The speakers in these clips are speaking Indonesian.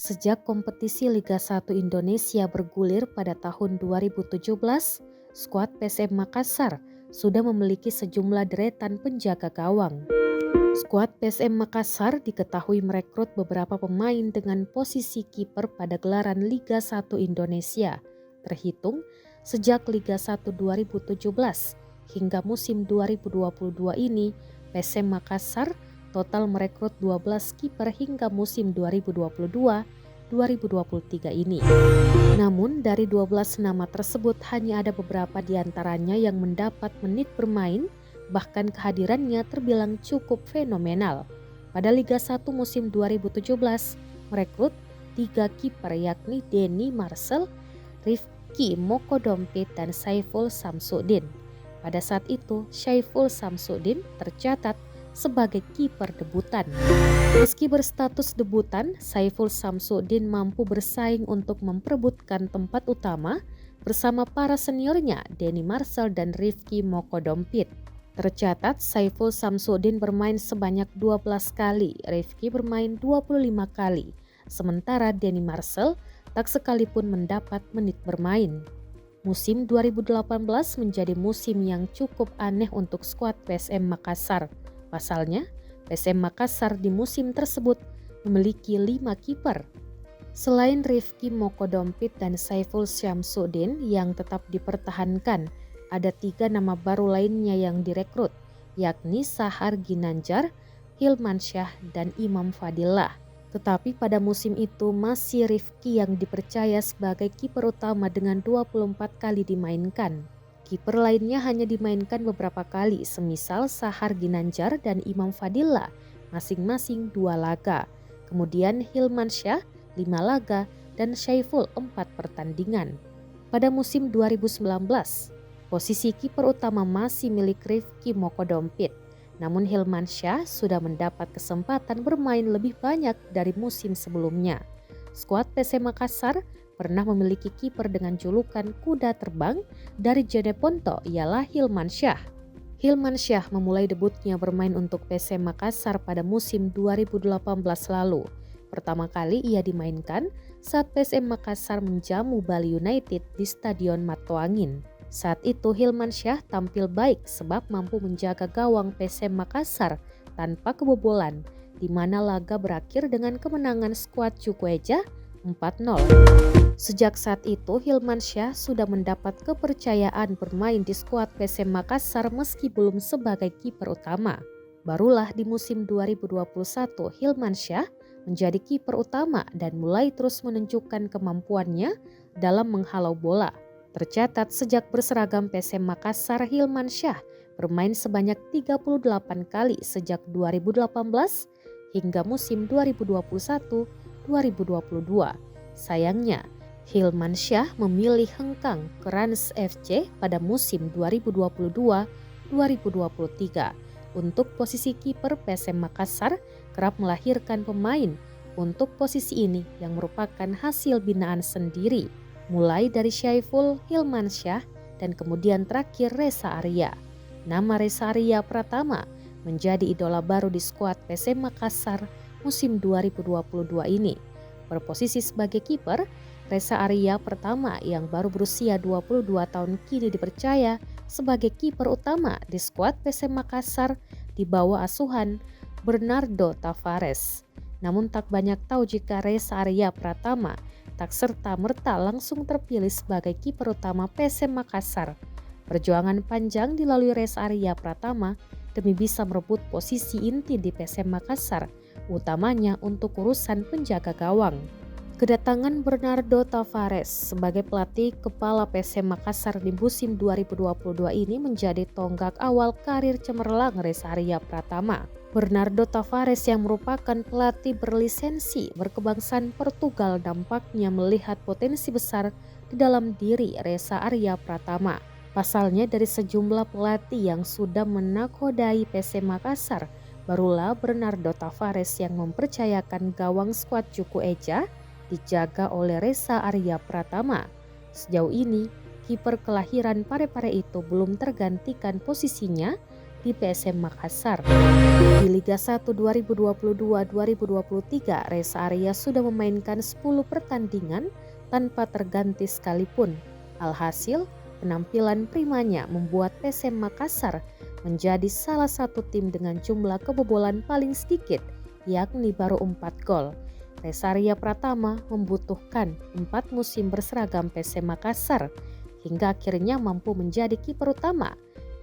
Sejak kompetisi Liga 1 Indonesia bergulir pada tahun 2017, skuad PSM Makassar sudah memiliki sejumlah deretan penjaga gawang. Skuad PSM Makassar diketahui merekrut beberapa pemain dengan posisi kiper pada gelaran Liga 1 Indonesia, terhitung sejak Liga 1 2017 hingga musim 2022 ini. PSM Makassar total merekrut 12 kiper hingga musim 2022-2023 ini. Namun dari 12 nama tersebut hanya ada beberapa di antaranya yang mendapat menit bermain, bahkan kehadirannya terbilang cukup fenomenal. Pada Liga 1 musim 2017 merekrut 3 kiper yakni Denny Marcel, Rifki Mokodompit dan Saiful Samsudin. Pada saat itu Saiful Samsudin tercatat sebagai kiper debutan. Meski berstatus debutan, Saiful Samsudin mampu bersaing untuk memperebutkan tempat utama bersama para seniornya Denny Marcel dan Rifki Mokodompit. Tercatat Saiful Samsudin bermain sebanyak 12 kali, Rifki bermain 25 kali, sementara Denny Marcel tak sekalipun mendapat menit bermain. Musim 2018 menjadi musim yang cukup aneh untuk skuad PSM Makassar. Pasalnya, PSM Makassar di musim tersebut memiliki 5 kiper. Selain Rifki Mokodompit dan Saiful Syamsuddin yang tetap dipertahankan, ada 3 nama baru lainnya yang direkrut, yakni Sahar Ginanjar, Hilmansyah, dan Imam Fadillah. Tetapi pada musim itu masih Rifki yang dipercaya sebagai kiper utama dengan 24 kali dimainkan. Kiper lainnya hanya dimainkan beberapa kali, semisal Sahar Ginanjar dan Imam Fadillah masing-masing 2 laga. Kemudian Hilmansyah 5 laga dan Syaiful 4 pertandingan. Pada musim 2019, posisi kiper utama masih milik Rifki Mokodompit. Namun Hilmansyah sudah mendapat kesempatan bermain lebih banyak dari musim sebelumnya. Skuad PSM Makassar pernah memiliki kiper dengan julukan kuda terbang dari Jeneponto ialah Hilmansyah. Hilmansyah memulai debutnya bermain untuk PSM Makassar pada musim 2018 lalu. Pertama kali ia dimainkan saat PSM Makassar menjamu Bali United di Stadion Matoangin. Saat itu Hilmansyah tampil baik sebab mampu menjaga gawang PSM Makassar tanpa kebobolan, di mana laga berakhir dengan kemenangan skuad Cukueja 4-0. Sejak saat itu Hilmansyah sudah mendapat kepercayaan bermain di skuad PSM Makassar meski belum sebagai kiper utama. Barulah di musim 2021 Hilmansyah menjadi kiper utama dan mulai terus menunjukkan kemampuannya dalam menghalau bola. Tercatat sejak berseragam PSM Makassar, Hilmansyah bermain sebanyak 38 kali sejak 2018 hingga musim 2021-2022. Sayangnya, Hilmansyah memilih hengkang ke Rans FC pada musim 2022-2023. Untuk posisi kiper PSM Makassar kerap melahirkan pemain untuk posisi ini yang merupakan hasil binaan sendiri, mulai dari Syaiful, Hilmansyah, dan kemudian terakhir Reza Arya. Nama Reza Arya Pratama menjadi idola baru di skuad PSM Makassar musim 2022 ini. Berposisi sebagai kiper, Reza Arya Pratama yang baru berusia 22 tahun kini dipercaya sebagai kiper utama di skuad PSM Makassar di bawah asuhan Bernardo Tavares. Namun tak banyak tahu jika Reza Arya Pratama tak serta-merta langsung terpilih sebagai kiper utama PSM Makassar. Perjuangan panjang dilalui Reza Arya Pratama demi bisa merebut posisi inti di PSM Makassar, utamanya untuk urusan penjaga gawang. Kedatangan Bernardo Tavares sebagai pelatih kepala PSM Makassar di musim 2022 ini menjadi tonggak awal karir cemerlang Reza Arya Pratama. Bernardo Tavares yang merupakan pelatih berlisensi berkebangsaan Portugal nampaknya melihat potensi besar di dalam diri Reza Arya Pratama. Pasalnya dari sejumlah pelatih yang sudah menakodai PSM Makassar, barulah Bernardo Tavares yang mempercayakan gawang skuad Cukueja dijaga oleh Reza Arya Pratama. Sejauh ini, kiper kelahiran Parepare itu belum tergantikan posisinya di PSM Makassar. Di Liga 1 2022-2023, Reza Arya sudah memainkan 10 pertandingan tanpa terganti sekalipun. Alhasil, penampilan primanya membuat PSM Makassar menjadi salah satu tim dengan jumlah kebobolan paling sedikit, yakni baru 4 gol. Reza Arya Pratama membutuhkan 4 musim berseragam PSM Makassar hingga akhirnya mampu menjadi kiper utama.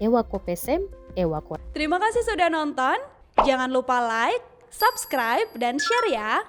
Ewako PSM, Ewako. Terima kasih sudah nonton. Jangan lupa like, subscribe, dan share ya.